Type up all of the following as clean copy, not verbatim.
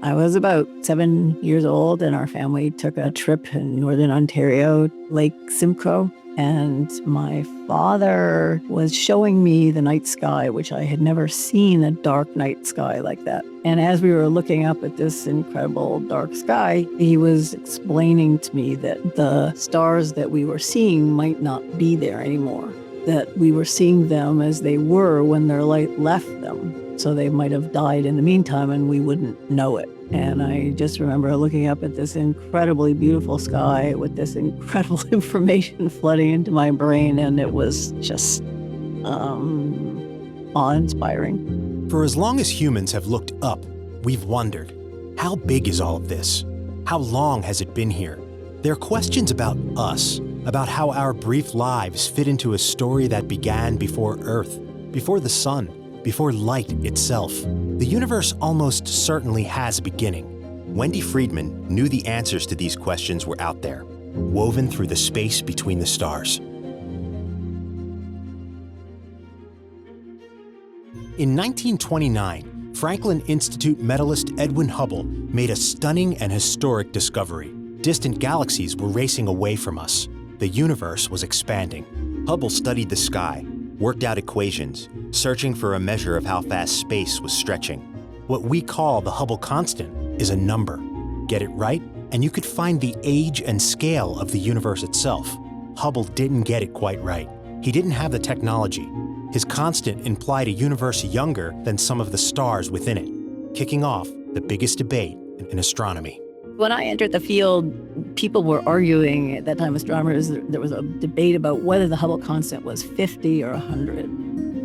I was about 7 years old, and our family took a trip in northern Ontario, Lake Simcoe. And my father was showing me the night sky, which I had never seen a dark night sky like that. And as we were looking up at this incredible dark sky, he was explaining to me that the stars that we were seeing might not be there anymore, that we were seeing them as they were when their light left them. So they might have died in the meantime and we wouldn't know it. And I just remember looking up at this incredibly beautiful sky with this incredible information flooding into my brain, and it was just awe-inspiring. For as long as humans have looked up, we've wondered, how big is all of this? How long has it been here? There are questions about us, about how our brief lives fit into a story that began before Earth, before the sun, before light itself. The universe almost certainly has a beginning. Wendy Freedman knew the answers to these questions were out there, woven through the space between the stars. In 1929, Franklin Institute medalist Edwin Hubble made a stunning and historic discovery. Distant galaxies were racing away from us. The universe was expanding. Hubble studied the sky, worked out equations, searching for a measure of how fast space was stretching. What we call the Hubble constant is a number. Get it right, and you could find the age and scale of the universe itself. Hubble didn't get it quite right. He didn't have the technology. His constant implied a universe younger than some of the stars within it, kicking off the biggest debate in astronomy. When I entered the field, people were arguing at that time, astronomers, there was a debate about whether the Hubble constant was 50 or 100.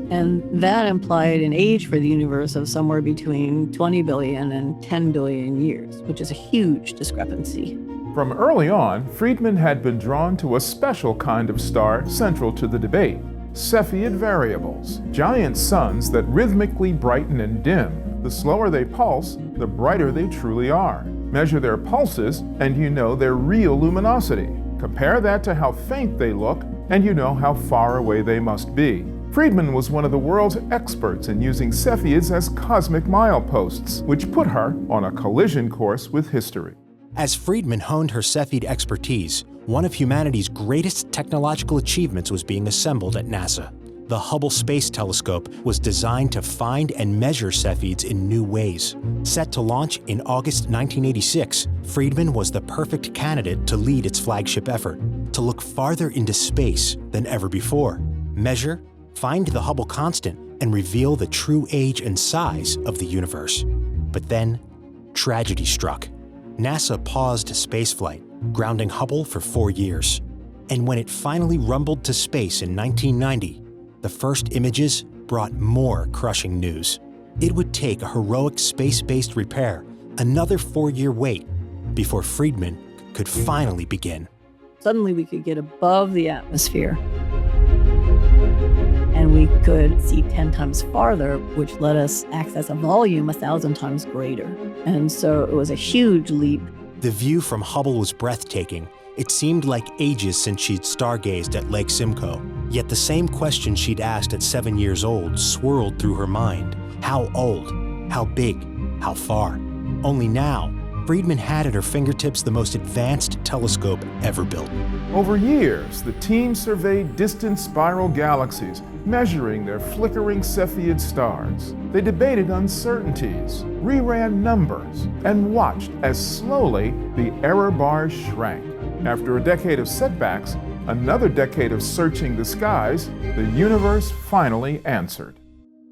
And that implied an age for the universe of somewhere between 20 billion and 10 billion years, which is a huge discrepancy. From early on, Freedman had been drawn to a special kind of star central to the debate: Cepheid variables, giant suns that rhythmically brighten and dim. The slower they pulse, the brighter they truly are. Measure their pulses, and you know their real luminosity. Compare that to how faint they look, and you know how far away they must be. Freedman was one of the world's experts in using Cepheids as cosmic mileposts, which put her on a collision course with history. As Freedman honed her Cepheid expertise, one of humanity's greatest technological achievements was being assembled at NASA. The Hubble Space Telescope was designed to find and measure Cepheids in new ways. Set to launch in August 1986, Freedman was the perfect candidate to lead its flagship effort, to look farther into space than ever before, measure, find the Hubble constant, and reveal the true age and size of the universe. But then, tragedy struck. NASA paused spaceflight, grounding Hubble for 4 years. And when it finally rumbled to space in 1990, the first images brought more crushing news. It would take a heroic space-based repair, another 4-year wait, before Freedman could finally begin. Suddenly we could get above the atmosphere, and we could see 10 times farther, which let us access a volume 1,000 times greater. And so it was a huge leap. The view from Hubble was breathtaking. It seemed like ages since she'd stargazed at Lake Simcoe. Yet the same question she'd asked at 7 years old swirled through her mind. How old? How big? How far? Only now, Freedman had at her fingertips the most advanced telescope ever built. Over years, the team surveyed distant spiral galaxies, measuring their flickering Cepheid stars. They debated uncertainties, reran numbers, and watched as slowly the error bars shrank. After a decade of setbacks, another decade of searching the skies, the universe finally answered.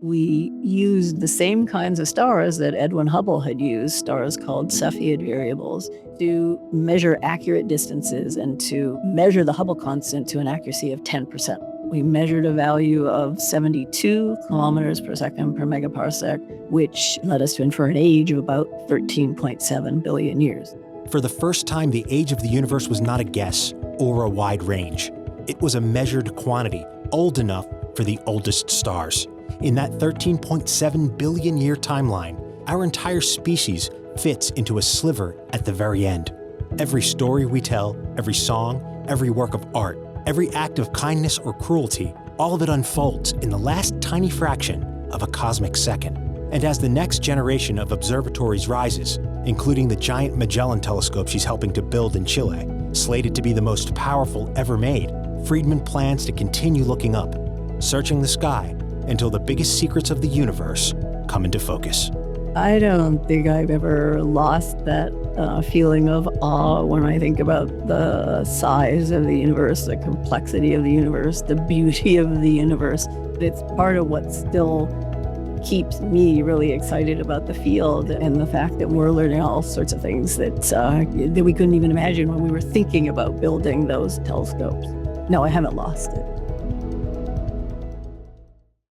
We used the same kinds of stars that Edwin Hubble had used, stars called Cepheid variables, to measure accurate distances and to measure the Hubble constant to an accuracy of 10%. We measured a value of 72 kilometers per second per megaparsec, which led us to infer an age of about 13.7 billion years. For the first time, the age of the universe was not a guess or a wide range. It was a measured quantity, old enough for the oldest stars. In that 13.7 billion year timeline, our entire species fits into a sliver at the very end. Every story we tell, every song, every work of art, every act of kindness or cruelty, all of it unfolds in the last tiny fraction of a cosmic second. And as the next generation of observatories rises, including the giant Magellan telescope she's helping to build in Chile, slated to be the most powerful ever made, Freedman plans to continue looking up, searching the sky until the biggest secrets of the universe come into focus. I don't think I've ever lost that feeling of awe when I think about the size of the universe, the complexity of the universe, the beauty of the universe. It's part of what still keeps me really excited about the field and the fact that we're learning all sorts of things that we couldn't even imagine when we were thinking about building those telescopes. No, I haven't lost it.